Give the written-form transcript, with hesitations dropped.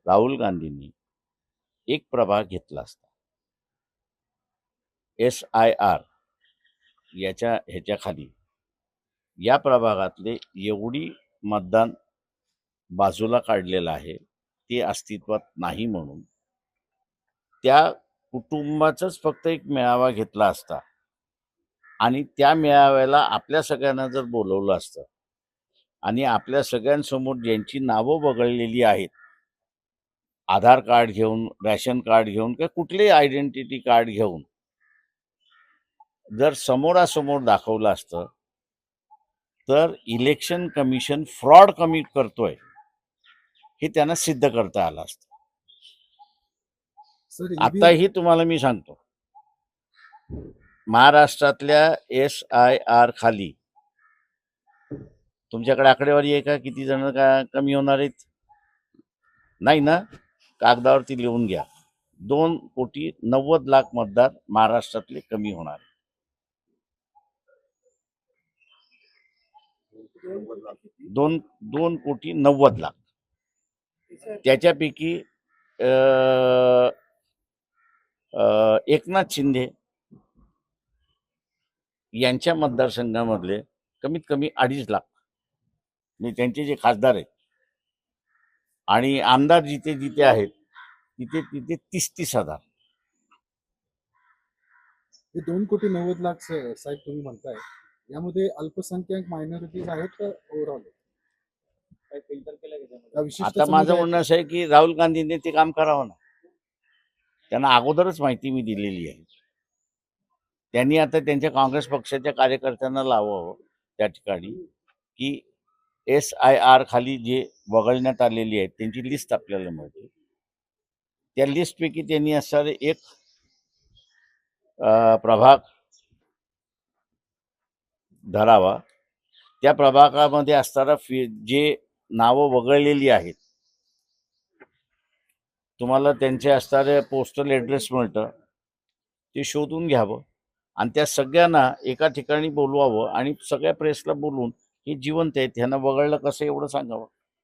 राहुल गांधींनी एक प्रभाग घेतला असता, SIR ह्याच्याखाली या प्रभागातले एवढी मतदान बाजूला काढलेलं आहे ते अस्तित्वात नाही, म्हणून त्या कुटुंबाचाच फक्त एक मेळावा घेतला असता आणि त्या मेळाव्याला आपल्या सगळ्यांना जर बोलवलं असतं आणि आपल्या सगळ्यांसमोर ज्यांची नावं वगळलेली आहेत, आधार कार्ड घेऊन, रॅशन कार्ड घेऊन किंवा कुठलेही आयडेंटिटी कार्ड घेऊन जर समोरासमोर दाखवलं असतं तर इलेक्शन कमिशन फ्रॉड कमिट करतोय हे त्यांना सिद्ध करता आलं असतं. आताही तुम्हाला मी सांगतो, महाराष्ट्रातल्या SIR खाली तुमच्याकडे आकडेवारी आहे का? किती जण का कमी होणार आहेत? नाही ना? कागदावरती लिहून घ्या. 2,90,00,000 मतदार महाराष्ट्रातले कमी होणार. 2,90,00,000. त्याच्यापैकी एकनाथ शिंदे यांच्या मतदारसंघामधले कमीत कमी 2.5 लाख म्हणजे त्यांचे जे खासदार आहेत आणि आमदार जिथे जिथे आहेत तिथे तिथे 30,000. 2,90,00,000 साहेब तुम्ही म्हणताय, यामध्ये अल्पसंख्याक मायनॉरिटीज आहेत का ओव्हरऑल? आता माझं म्हणणं असं आहे की राहुल गांधींनी ते काम करावं ना. त्यांना अगोदरच माहिती मी दिलेली आहे. त्यांनी आता त्यांच्या काँग्रेस पक्षाच्या कार्यकर्त्यांना लावावं त्या ठिकाणी की SIR खाली जे वगळण्यात आलेली आहेत त्यांची लिस्ट आपल्याला मिळते. त्या लिस्टपैकी त्यांनी असणारे एक प्रभाग धरावा. त्या प्रभागामध्ये असणारा जे नावं वगळलेली आहेत तुम्हाला त्यांचे असणारे पोस्टल ॲड्रेस मिळतं, ते शोधून घ्यावं आणि त्या सगळ्यांना एका ठिकाणी बोलवावं आणि सगळ्या प्रेसला बोलवून हे जिवंत आहेत, ह्यांना वगळलं कसं एवढं सांगावं.